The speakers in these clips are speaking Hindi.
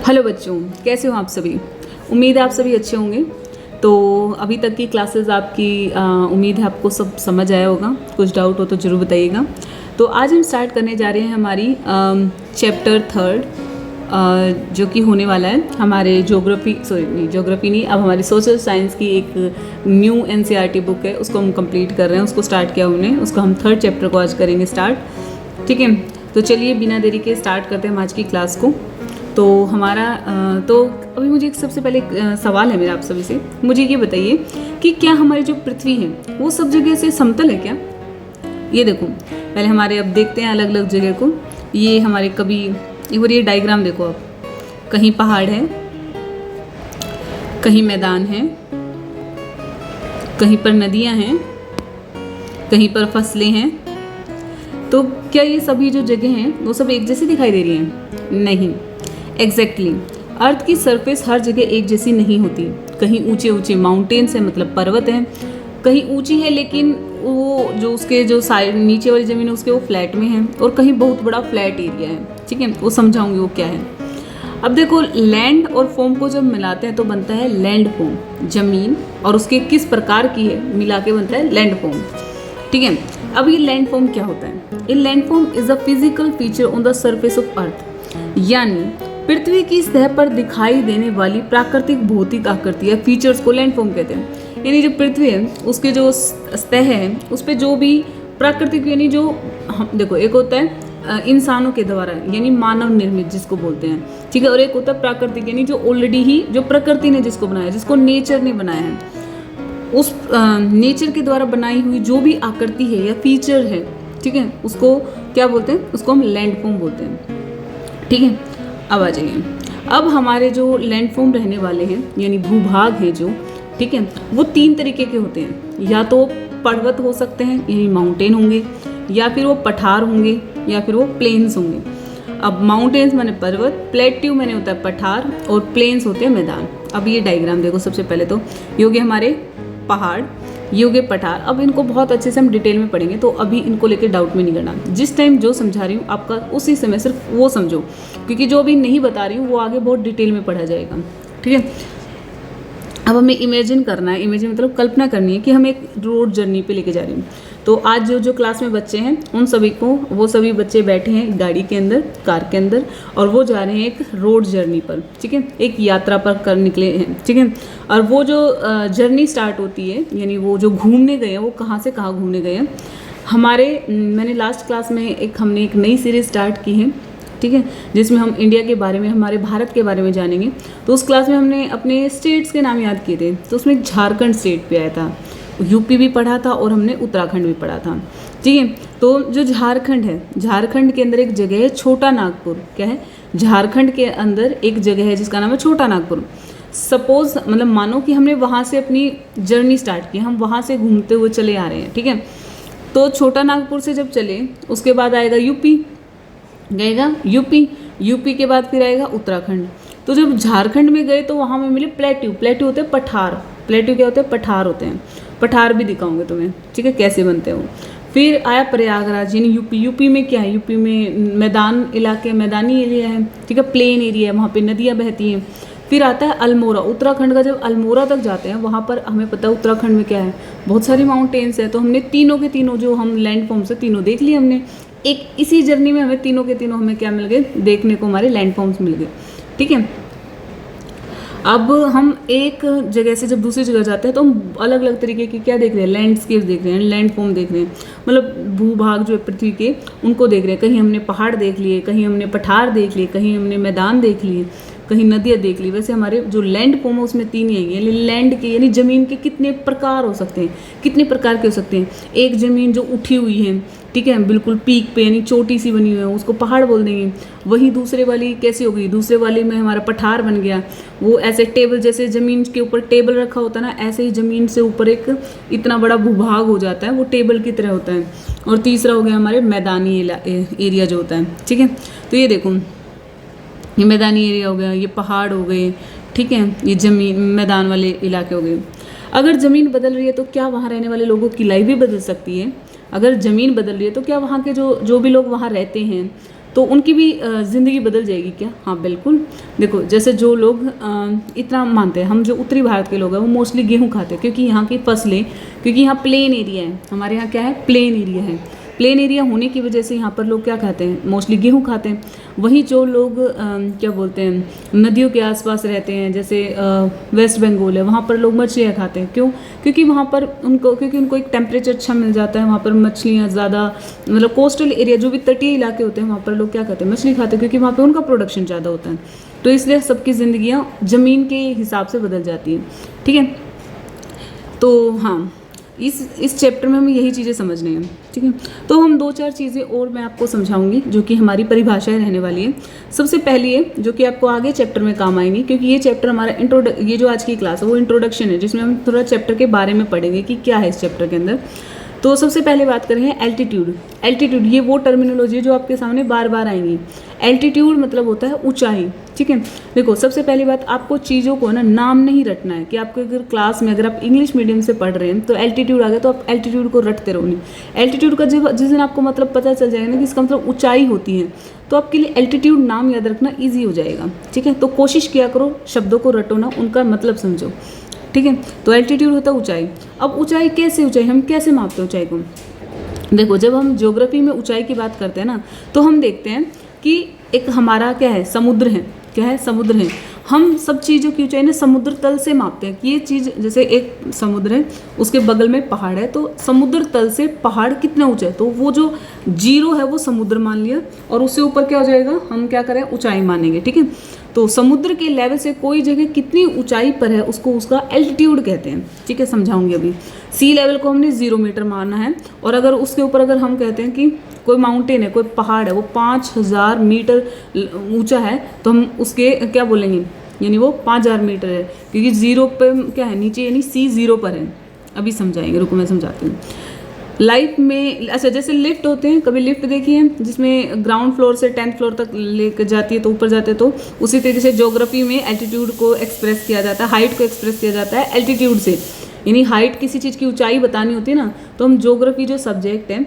हेलो बच्चों, कैसे हो आप सभी। उम्मीद है आप सभी अच्छे होंगे। तो अभी तक की क्लासेस आपकी उम्मीद है आपको सब समझ आया होगा। कुछ डाउट हो तो ज़रूर बताइएगा। तो आज हम स्टार्ट करने जा रहे हैं हमारी चैप्टर 3 जो कि होने वाला है हमारे ज्योग्राफी नहीं, अब हमारी सोशल साइंस की एक न्यू NCERT बुक है, उसको हम कंप्लीट कर रहे हैं। उसको स्टार्ट किया हमने, उसको हम 3rd चैप्टर को आज करेंगे स्टार्ट। ठीक है, तो चलिए बिना देरी के स्टार्ट करते हैं हम आज की क्लास को। तो हमारा तो अभी मुझे एक सबसे पहले एक सवाल है मेरा आप सभी से। मुझे ये बताइए कि क्या हमारी जो पृथ्वी है वो सब जगह से समतल है क्या। ये देखो, पहले हमारे अब देखते हैं अलग अलग जगह को। ये हमारे कभी एक बार ये डायग्राम देखो आप, कहीं पहाड़ है, कहीं मैदान है, कहीं पर नदियां हैं, कहीं पर फसलें हैं। तो क्या ये सभी जो जगह हैं वो सब एक जैसी दिखाई दे रही हैं? नहीं, एग्जैक्टली अर्थ की सरफेस हर जगह एक जैसी नहीं होती। कहीं ऊंचे ऊंचे माउंटेन्स हैं, मतलब पर्वत हैं, कहीं ऊंची है लेकिन वो जो उसके जो साइड नीचे वाली ज़मीन है उसके वो फ्लैट में है, और कहीं बहुत बड़ा फ्लैट एरिया है। ठीक है, वो समझाऊंगी वो क्या है। अब देखो, लैंड और फोम को जब मिलाते हैं तो बनता है लैंड फोम। ज़मीन और उसके किस प्रकार की है मिला के बनता है लैंड फोम। ठीक है, अब ये लैंड फोम क्या होता है? ये land foam is a physical feature on the surface of earth, यानी पृथ्वी की सतह पर दिखाई देने वाली प्राकृतिक भौतिक आकृति या फीचर्स को लैंडफॉर्म कहते हैं। यानी जो पृथ्वी है उसके जो सतह है उस पर जो भी प्राकृतिक, यानी जो हम देखो, एक होता है इंसानों के द्वारा यानी मानव निर्मित जिसको बोलते हैं, ठीक है, और एक होता है प्राकृतिक यानी जो ऑलरेडी ही जो प्रकृति ने जिसको बनाया, जिसको नेचर ने बनाया है, उस नेचर के द्वारा बनाई हुई जो भी आकृति है या फीचर है, ठीक है, उसको क्या बोलते हैं? उसको हम लैंडफॉर्म बोलते हैं। ठीक है, अब आ जाइए। अब हमारे जो लैंडफॉर्म रहने वाले हैं यानी भूभाग हैं जो, ठीक है, वो 3 तरीके के होते हैं। या तो पर्वत हो सकते हैं यानी माउंटेन होंगे, या फिर वो पठार होंगे, या फिर वो प्लेन्स होंगे। अब माउंटेन्स माने पर्वत, प्लेट्यू माने होता है पठार, और प्लेन्स होते हैं मैदान। अब ये डायग्राम देखो, सबसे पहले तो ये हो गए हमारे पहाड़, ये हो गए पठार। अब इनको बहुत अच्छे से हम डिटेल में पढ़ेंगे, तो अभी इनको लेकर डाउट में नहीं करना। जिस टाइम जो समझा रही हूँ आपका उसी समय सिर्फ वो समझो, क्योंकि जो अभी नहीं बता रही हूँ वो आगे बहुत डिटेल में पढ़ा जाएगा। ठीक है, अब हमें इमेजिन करना है, इमेजिन मतलब कल्पना करनी है कि हम एक रोड जर्नी पे लेके जा रही हूँ। तो आज जो क्लास में बच्चे हैं उन सभी को, वो सभी बच्चे बैठे हैं गाड़ी के अंदर, कार के अंदर, और वो जा रहे हैं एक रोड जर्नी पर। ठीक है, एक यात्रा पर कर निकले हैं। ठीक है, और वो जो जर्नी स्टार्ट होती है यानी वो जो घूमने गए हैं वो कहाँ से कहाँ घूमने गए हैं। मैंने लास्ट क्लास में हमने एक नई सीरीज स्टार्ट की है, ठीक है, जिसमें हम इंडिया के बारे में, हमारे भारत के बारे में जानेंगे। तो उस क्लास में हमने अपने स्टेट्स के नाम याद किए थे। तो उसमें झारखंड स्टेट पे आया था, यूपी भी पढ़ा था, और हमने उत्तराखंड भी पढ़ा था। ठीक है, तो जो झारखंड है, झारखंड के अंदर एक जगह है छोटा नागपुर। क्या है? झारखंड के अंदर एक जगह है जिसका नाम है छोटा नागपुर। सपोज मतलब मानो कि हमने वहाँ से अपनी जर्नी स्टार्ट की, हम वहाँ से घूमते हुए चले आ रहे हैं। ठीक है, तो छोटा नागपुर से जब चले उसके बाद आएगा यूपी, गएगा यूपी के बाद फिर आएगा उत्तराखंड। तो जब झारखंड में गए तो वहाँ में मिले प्लेट्यू होते हैं पठार। प्लेट्यू क्या होते हैं? पठार होते हैं। पठार भी दिखाऊंगे तुम्हें, ठीक है, कैसे बनते हैं वो। फिर आया प्रयागराज यानी यूपी में क्या है? यूपी में मैदान इलाके, मैदानी एरिया है, ठीक है, प्लेन एरिया है, वहाँ पे नदियाँ बहती हैं। फिर आता है अल्मोड़ा, उत्तराखंड का जब अल्मोड़ा तक जाते हैं वहाँ पर हमें पता है उत्तराखंड में क्या है, बहुत सारी माउंटेन्स है। तो हमने तीनों के तीनों जो हम लैंडफॉर्म से तीनों देख लिए हमने। एक इसी जर्नी में हमें तीनों के तीनों हमें क्या मिल गए? देखने को हमारे लैंडफॉर्म्स मिल गए। ठीक है, अब हम एक जगह से जब दूसरी जगह जाते हैं तो हम अलग अलग तरीके की क्या देख रहे हैं? लैंडस्केप देख रहे हैं, लैंडफॉर्म देख रहे हैं, मतलब भूभाग जो है पृथ्वी के उनको देख रहे हैं। कहीं हमने पहाड़ देख लिए, कहीं हमने पठार देख लिए, कहीं हमने मैदान देख लिए, कहीं नदियाँ देख ली। वैसे हमारे जो लैंड फॉर्म है उसमें 3 ही है। लैंड के यानी ज़मीन के कितने प्रकार हो सकते हैं, कितने प्रकार के हो सकते हैं? एक ज़मीन जो उठी हुई है, ठीक है, बिल्कुल पीक पे यानी चोटी सी बनी हुई है, उसको पहाड़ बोल देंगे। वही दूसरे वाली कैसी हो गई? दूसरे वाले में हमारा पठार बन गया। वो ऐसे टेबल, जैसे ज़मीन के ऊपर टेबल रखा होता है ना, ऐसे ही ज़मीन से ऊपर एक इतना बड़ा भूभाग हो जाता है, वो टेबल की तरह होता है। और तीसरा हो गया हमारे मैदानी एरिया जो होता है। ठीक है, तो ये देखो, ये मैदानी एरिया हो गया, ये पहाड़ हो गए, ठीक है, ये ज़मीन मैदान वाले इलाके हो गए। अगर ज़मीन बदल रही है तो क्या वहाँ रहने वाले लोगों की लाइफ भी बदल सकती है? अगर ज़मीन बदल रही है तो क्या वहाँ के जो भी लोग वहाँ रहते हैं तो उनकी भी ज़िंदगी बदल जाएगी क्या? हाँ बिल्कुल। देखो जैसे जो लोग इतना मानते हैं, हम जो उत्तरी भारत के लोग हैं वो मोस्टली गेहूँ खाते हैं, क्योंकि यहाँ की फसलें, क्योंकि यहाँ प्लेन एरिया है, हमारे यहाँ क्या है, प्लेन एरिया है। प्लेन एरिया होने की वजह से यहाँ पर लोग क्या खाते हैं, मोस्टली गेहूँ खाते हैं। वहीं जो लोग क्या बोलते हैं, नदियों के आसपास रहते हैं, जैसे वेस्ट बंगाल है, वहाँ पर लोग मछलियाँ खाते हैं। क्यों? क्योंकि वहाँ पर उनको एक टेम्परेचर अच्छा मिल जाता है, वहाँ पर मछलियाँ ज़्यादा, मतलब कोस्टल एरिया जो भी तटीय इलाके होते हैं वहाँ पर लोग क्या खाते हैं, मछली खाते हैं, क्योंकि वहाँ पर उनका प्रोडक्शन ज़्यादा होता है। तो इसलिए सबकी ज़िंदगियाँ ज़मीन के हिसाब से बदल जाती हैं। ठीक है, तो हाँ, इस चैप्टर में हमें यही चीज़ें समझनी है। ठीक है, तो हम 2-4 चीज़ें और मैं आपको समझाऊंगी जो कि हमारी परिभाषाएं रहने वाली है। सबसे पहली है जो कि आपको आगे चैप्टर में काम आएंगी, क्योंकि ये चैप्टर हमारा ये जो आज की क्लास है वो इंट्रोडक्शन है, जिसमें हम थोड़ा चैप्टर के बारे में पढ़ेंगे कि क्या है इस चैप्टर के अंदर। तो सबसे पहले बात करेंगे एल्टीट्यूड। एल्टीट्यूड ये वो टर्मिनोलॉजी है जो आपके सामने बार बार आएंगी। एल्टीट्यूड मतलब होता है ऊंचाई। ठीक है, देखो सबसे पहली बात, आपको चीज़ों को ना नाम नहीं रटना है कि आपको अगर क्लास में, अगर आप इंग्लिश मीडियम से पढ़ रहे हैं तो एल्टीट्यूड आ गया तो आप एल्टीट्यूड को रटते रहो नहीं। एल्टीट्यूड का जिस दिन आपको मतलब पता चल जाएगा ना कि इसका मतलब ऊंचाई होती है, तो आपके लिए एल्टीट्यूड नाम याद रखना ईजी हो जाएगा। ठीक है, तो कोशिश किया करो, शब्दों को रटो ना, उनका मतलब समझो। ठीक है, तो एल्टीट्यूड होता है ऊंचाई। अब ऊंचाई कैसे, ऊंचाई हम कैसे मापते हैं ऊंचाई को? देखो जब हम ज्योग्राफी में ऊंचाई की बात करते हैं ना, तो हम देखते हैं कि एक हमारा क्या है, समुद्र है। क्या है? समुद्र है। हम सब चीज़ों की ऊंचाई ना समुद्र तल से मापते हैं कि ये चीज़, जैसे एक समुद्र है, उसके बगल में पहाड़ है, तो समुद्र तल से पहाड़ कितना ऊंचा है, तो वो जो 0 है वो समुद्र मान लिया, और उससे ऊपर क्या हो जाएगा, हम क्या करें, ऊंचाई मानेंगे। ठीक है, तो समुद्र के लेवल से कोई जगह कितनी ऊंचाई पर है उसको उसका एल्टीट्यूड कहते हैं। ठीक है, समझाऊंगी अभी। सी लेवल को हमने 0 मीटर माना है, और अगर उसके ऊपर अगर हम कहते हैं कि कोई माउंटेन है, कोई पहाड़ है, वो 5000 मीटर ऊंचा है, तो हम उसके क्या बोलेंगे, यानी वो 5000 मीटर है, क्योंकि 0 पे क्या है, नीचे, यानी सी 0 पर है। अभी समझाएंगे, रुको मैं समझाती हूँ। लाइफ में अच्छा, जैसे लिफ्ट होते हैं, कभी लिफ्ट देखी है जिसमें ग्राउंड फ्लोर से 10th फ्लोर तक लेकर जाती है, तो ऊपर जाते हैं, तो उसी तरीके से ज्योग्राफी में एल्टीट्यूड को एक्सप्रेस किया जाता है, हाइट को एक्सप्रेस किया जाता है एल्टीट्यूड से। यानी हाइट, किसी चीज़ की ऊंचाई बतानी होती है ना, तो हम ज्योग्राफी जो सब्जेक्ट है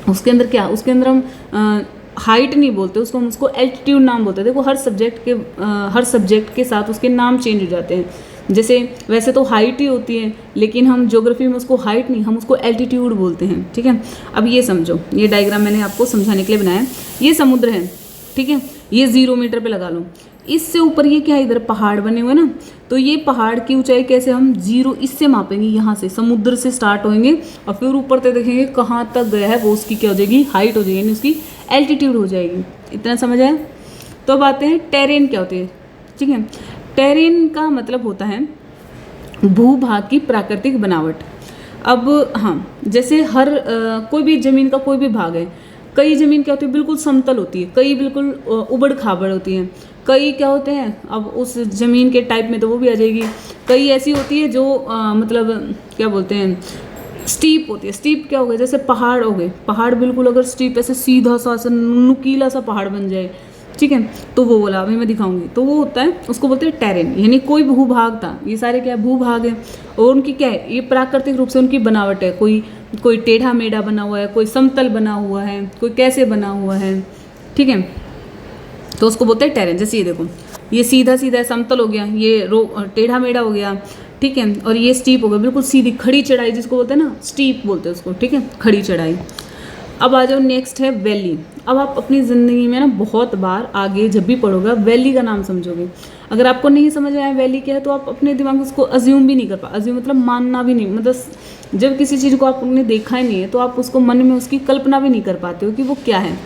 उसके अंदर क्या, उसके अंदर हम हाइट नहीं बोलते उसको, हम उसको एल्टीट्यूड नाम बोलते हैं। देखो हर सब्जेक्ट के साथ उसके नाम चेंज हो जाते हैं। जैसे वैसे तो हाइट ही होती है, लेकिन हम ज्योग्राफी में उसको हाइट नहीं, हम उसको एल्टीट्यूड बोलते हैं। ठीक है, अब ये समझो, ये डायग्राम मैंने आपको समझाने के लिए बनाया है। ये समुद्र है, ठीक है, ये 0 मीटर पे लगा लो। इससे ऊपर ये क्या है, इधर पहाड़ बने हुए ना, तो ये पहाड़ की ऊंचाई कैसे हम 0 इससे मापेंगे, यहाँ से समुद्र से स्टार्ट होंगे और फिर ऊपर तक देखेंगे कहाँ तक गया है, वो उसकी क्या हो जाएगी, हाइट हो जाएगी, यानी उसकी एल्टीट्यूड हो जाएगी। इतना समझ आया? तो अब आते हैं टेरेन क्या होती है। ठीक है, टेरेन का मतलब होता है भूभाग की प्राकृतिक बनावट। अब हाँ, जैसे कोई भी ज़मीन का कोई भी भाग है, कई ज़मीन क्या होती है, बिल्कुल समतल होती है, कई बिल्कुल उबड़ खाबड़ होती हैं, कई क्या होते हैं, अब उस ज़मीन के टाइप में तो वो भी आ जाएगी, कई ऐसी होती है जो मतलब क्या बोलते हैं, स्टीप होती है। स्टीप क्या हो गया, जैसे पहाड़ हो गए, पहाड़ बिल्कुल अगर स्टीप ऐसे सीधा सा ऐसा नुकीला सा पहाड़ बन जाए, ठीक है, तो वो बोला अभी मैं दिखाऊंगी, तो वो होता है, उसको बोलते हैं टेरेन। यानी कोई भूभाग था, ये सारे क्या है, भूभाग है, और उनकी क्या है, ये प्राकृतिक रूप से उनकी बनावट है, कोई टेढ़ा मेढ़ा बना हुआ है, कोई समतल बना हुआ है, कोई कैसे बना हुआ है। ठीक है, तो उसको बोलते हैं टेरेन। जैसे ये देखो, ये सीधा सीधा समतल हो गया, ये टेढ़ा मेढ़ा हो गया, ठीक है, और ये स्टीप हो गया, बिल्कुल सीधी खड़ी चढ़ाई जिसको बोलते हैं ना, स्टीप बोलते हैं उसको। ठीक है, खड़ी चढ़ाई। अब आ जाओ, नेक्स्ट है वैली। अब आप अपनी ज़िंदगी में ना बहुत बार आगे जब भी पढ़ोगे वैली का नाम समझोगे। अगर आपको नहीं समझ आया वैली क्या है, तो आप अपने दिमाग में उसको अज्यूम भी नहीं कर पा, अज्यूम मतलब मानना भी नहीं, मतलब जब किसी चीज़ को आपने देखा ही नहीं है तो आप उसको मन में उसकी कल्पना भी नहीं कर पाते हो कि वो क्या है।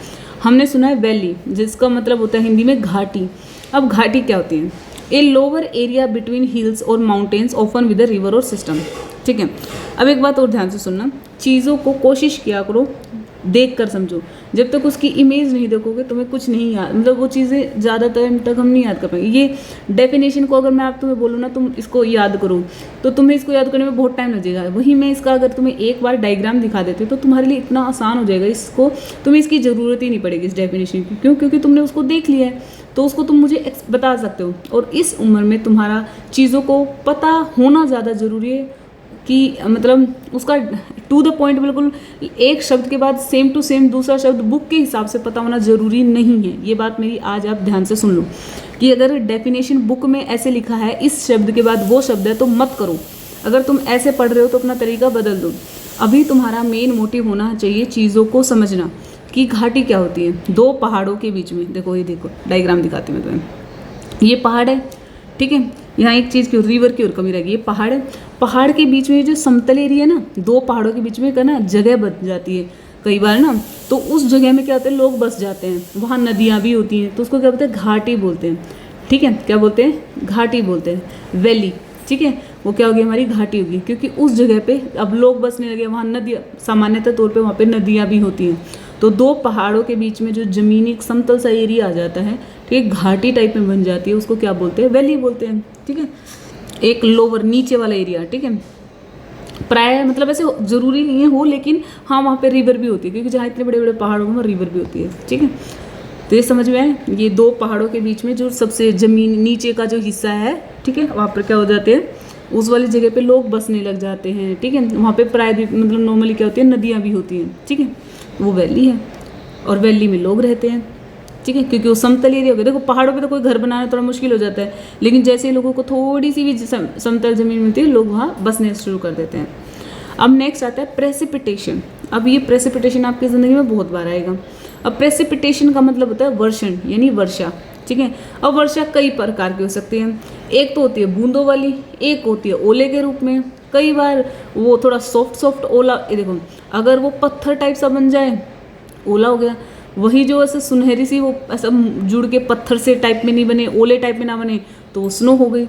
हमने सुना है वैली, जिसका मतलब होता है हिंदी में घाटी। अब घाटी क्या होती है, a lower area between hills और mountains often with a river और सिस्टम। ठीक है, अब एक बात और ध्यान से सुनना, चीज़ों को कोशिश किया करो देख कर समझो। जब तक उसकी इमेज नहीं देखोगे तुम्हें कुछ नहीं याद, मतलब वो चीज़ें ज़्यादा टाइम तक हम नहीं याद कर पाएंगे। ये डेफिनेशन को अगर मैं आप तुम्हें बोलूँ ना, तुम इसको याद करो, तो तुम्हें इसको याद करने में बहुत टाइम लगेगा। वहीं मैं इसका अगर तुम्हें एक बार डायग्राम दिखा देती हूँ तो तुम्हारे लिए इतना आसान हो जाएगा, इसको तुम्हें इसकी ज़रूरत ही नहीं पड़ेगी इस डेफिनेशन की। क्यों? क्योंकि तुमने उसको देख लिया है, तो उसको तुम मुझे बता सकते हो। और इस उम्र में तुम्हारा चीज़ों को पता होना ज़्यादा ज़रूरी है कि मतलब उसका टू द पॉइंट बिल्कुल एक शब्द के बाद सेम टू सेम दूसरा शब्द बुक के हिसाब से पता होना ज़रूरी नहीं है। ये बात मेरी आज आप ध्यान से सुन लो कि अगर डेफिनेशन बुक में ऐसे लिखा है इस शब्द के बाद वो शब्द है तो मत करो। अगर तुम ऐसे पढ़ रहे हो तो अपना तरीका बदल दो। अभी तुम्हारा मेन मोटिव होना चाहिए चीज़ों को समझना कि घाटी क्या होती है। दो पहाड़ों के बीच में, देखो ये देखो डायग्राम दिखाती हूँ मैं तुम्हें। ये पहाड़ है, ठीक है, यहाँ एक चीज़ की रिवर की और कमी रहेगी। ये पहाड़ है, पहाड़ के बीच में जो समतल एरिया है ना, दो पहाड़ों के बीच में का ना जगह बन जाती है कई बार ना, तो उस जगह में क्या होता है लोग बस जाते हैं, वहाँ नदियाँ भी होती हैं, तो उसको क्या बोलते हैं घाटी बोलते हैं। ठीक है, क्या बोलते हैं घाटी बोलते हैं, वैली। ठीक है, वो क्या होगी हमारी घाटी होगी, क्योंकि उस जगह पे अब लोग बसने लगे, वहाँ नदियाँ सामान्यतः तौर पे वहाँ पे नदियाँ भी होती हैं। तो दो पहाड़ों के बीच में जो ज़मीनी एक समतल सा एरिया आ जाता है, ठीक है, घाटी टाइप में बन जाती है, उसको क्या बोलते हैं वैली बोलते हैं। ठीक है, एक लोअर नीचे वाला एरिया। ठीक है, प्राय मतलब ऐसे ज़रूरी नहीं है हो, लेकिन हाँ वहाँ पे रिवर भी होती है, क्योंकि जहाँ इतने बड़े बड़े पहाड़ों में रिवर भी होती है। ठीक है, तो ये समझ में आए, ये दो पहाड़ों के बीच में जो सबसे ज़मीन नीचे का जो हिस्सा है, ठीक है, वहाँ पर क्या हो जाते हैं उस वाली जगह पे लोग बसने लग जाते हैं। ठीक है, वहाँ पे प्राय मतलब नॉर्मली क्या होती है नदियाँ भी होती हैं। ठीक है, वो वैली है और वैली में लोग रहते हैं। ठीक है, क्योंकि वो समतल एरिया हो गया। देखो पहाड़ों पे तो कोई घर बनाना थोड़ा मुश्किल हो जाता है, लेकिन जैसे ही लोगों को थोड़ी सी भी समतल ज़मीन मिलती है लोग वहाँ बसने शुरू कर देते हैं। अब नेक्स्ट आता है प्रेसिपिटेशन। अब ये प्रेसिपिटेशन आपकी ज़िंदगी में बहुत बार आएगा। अब प्रेसिपिटेशन का मतलब होता है वर्षण यानी वर्षा। ठीक है, अब वर्षा कई प्रकार की हो सकती है। एक तो होती है बूंदों वाली, एक होती है ओले के रूप में, कई बार वो थोड़ा सॉफ्ट ओला, ये देखो अगर वो पत्थर टाइप सा बन जाए ओला हो गया, वही जो ऐसे सुनहरी सी वो ऐसा जुड़ के पत्थर से टाइप में नहीं बने, ओले टाइप में ना बने, तो स्नो हो गई।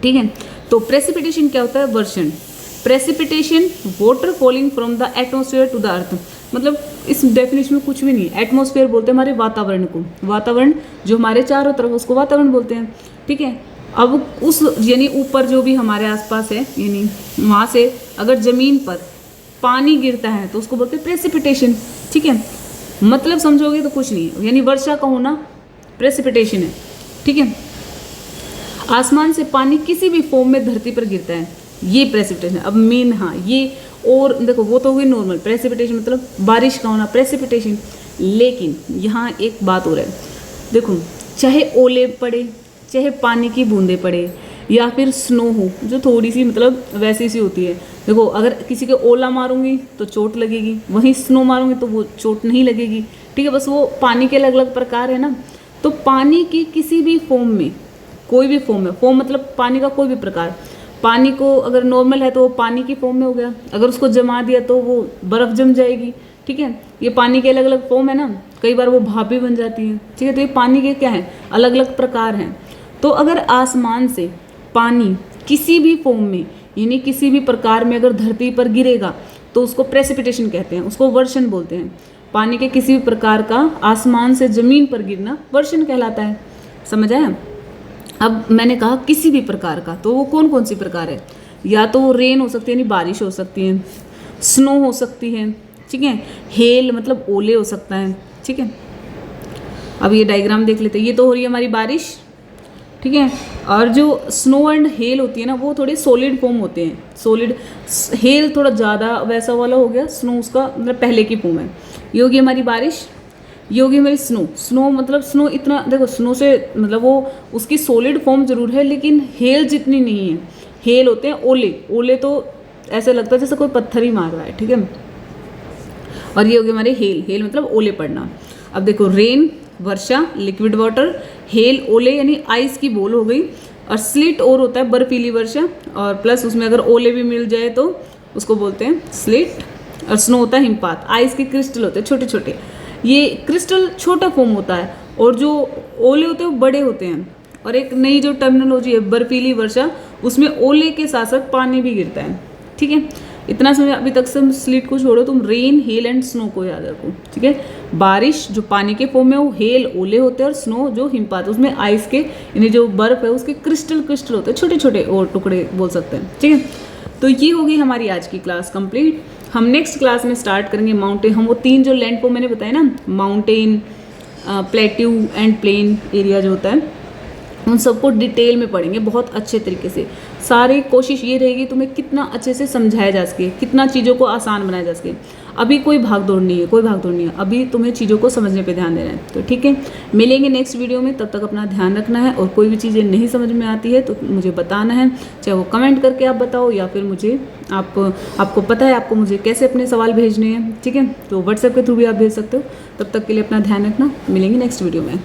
ठीक है, तो प्रेसिपिटेशन क्या होता है वर्षण। Precipitation water falling from the atmosphere to the earth, मतलब इस डेफिनेशन में कुछ भी नहीं है। एटमोसफेयर बोलते हैं हमारे वातावरण को, वातावरण जो हमारे चारों तरफ उसको वातावरण बोलते हैं। ठीक है, अब उस यानी ऊपर जो भी हमारे आसपास है, यानी वहाँ से अगर ज़मीन पर पानी गिरता है तो उसको बोलते हैं प्रेसिपिटेशन। ठीक है, मतलब समझोगे तो कुछ नहीं है, यानी वर्षा का होना प्रेसिपिटेशन है। ठीक है, आसमान से पानी किसी भी फॉर्म में धरती पर गिरता है, ये प्रेसिपिटेशन। अब मेन हाँ ये, और देखो वो तो हुई नॉर्मल प्रेसिपिटेशन मतलब बारिश का होना प्रेसिपिटेशन, लेकिन यहाँ एक बात हो रहा है। देखो चाहे ओले पड़े, चाहे पानी की बूंदें पड़े, या फिर स्नो हो जो थोड़ी सी मतलब वैसी सी होती है। देखो अगर किसी के ओला मारूंगी तो चोट लगेगी, वहीं स्नो मारूंगी तो वो चोट नहीं लगेगी। ठीक है, बस वो पानी के अलग अलग प्रकार है ना। तो पानी की किसी भी फॉर्म में, कोई भी फॉर्म है, फॉर्म मतलब पानी का कोई भी प्रकार, पानी को अगर नॉर्मल है तो वो पानी की फॉर्म में हो गया, अगर उसको जमा दिया तो वो बर्फ़ जम जाएगी। ठीक है, ये पानी के अलग अलग फॉर्म है ना, कई बार वो भाप भी बन जाती है। ठीक है, तो ये पानी के क्या है अलग अलग प्रकार हैं। तो अगर आसमान से पानी किसी भी फॉर्म में यानी किसी भी प्रकार में अगर धरती पर गिरेगा तो उसको प्रेसिपिटेशन कहते हैं, उसको वर्षण बोलते हैं। पानी के किसी भी प्रकार का आसमान से ज़मीन पर गिरना वर्षण कहलाता है। समझ आया? अब मैंने कहा किसी भी प्रकार का, तो वो कौन कौन सी प्रकार है, या तो वो रेन हो सकती है यानी बारिश हो सकती है, स्नो हो सकती है, ठीक है, हेल मतलब ओले हो सकता है। ठीक है, अब ये डायग्राम देख लेते हैं, ये तो हो रही है हमारी बारिश। ठीक है, और जो स्नो एंड हेल होती है ना वो थोड़े सॉलिड फॉर्म होते हैं, सॉलिड। हेल थोड़ा ज़्यादा वैसा वाला हो गया, स्नो उसका मतलब पहले की फॉर्म है। ये होगी हमारी बारिश, ये होगी हमारी स्नो। स्नो मतलब स्नो इतना, देखो स्नो से मतलब वो उसकी सॉलिड फॉर्म जरूर है लेकिन हेल जितनी नहीं है। हेल होते हैं ओले, ओले तो ऐसा लगता है जैसे कोई पत्थर ही मार रहा है। ठीक है, और ये होगी हमारे हेल, हेल मतलब ओले पड़ना। अब देखो रेन वर्षा लिक्विड वाटर, हेल ओले यानी आइस की बॉल हो गई, और स्लिट और होता है बर्फीली वर्षा, और प्लस उसमें अगर ओले भी मिल जाए तो उसको बोलते हैं स्लिट। और स्नो होता है हिमपात, आइस के क्रिस्टल होते हैं छोटे छोटे, ये क्रिस्टल छोटा फॉर्म होता है, और जो ओले होते हैं वो बड़े होते हैं। और एक नई जो टर्मिनोलॉजी है बर्फीली वर्षा, उसमें ओले के साथ साथ पानी भी गिरता है। ठीक है, इतना समझ। अभी तक से स्लिट को छोड़ो, तुम रेन हेल एंड स्नो को याद रखो। ठीक है, बारिश जो पानी के फॉर्म में वो हेल ओले होते हैं, और स्नो जो हिमपात उसमें आइस के यानी जो बर्फ है उसके क्रिस्टल क्रिस्टल होते हैं, छोटे छोटे और टुकड़े बोल सकते हैं। ठीक है, तो ये होगी हमारी आज की क्लास कंप्लीट। हम नेक्स्ट क्लास में स्टार्ट करेंगे माउंटेन। हम वो तीन जो लैंड फॉर्म मैंने बताया ना, mountain, plateau and plain area जो होता है, उन सबको डिटेल में पढ़ेंगे बहुत अच्छे तरीके से। सारी कोशिश ये रहेगी तुम्हें कितना अच्छे से समझाया जा सके, कितना चीज़ों को आसान बनाया जा सके। अभी कोई भागदौड़ नहीं है, कोई भागदौड़ नहीं है, अभी तुम्हें चीज़ों को समझने पे ध्यान देना है। तो ठीक है, मिलेंगे नेक्स्ट वीडियो में, तब तक अपना ध्यान रखना है। और कोई भी चीज़ें नहीं समझ में आती है तो मुझे बताना है, चाहे वो कमेंट करके आप बताओ या फिर मुझे आपको पता है आपको मुझे कैसे अपने सवाल भेजने हैं, ठीक है, तो व्हाट्सएप के थ्रू भी आप भेज सकते हो। तब तक के लिए अपना ध्यान रखना, मिलेंगे नेक्स्ट वीडियो में।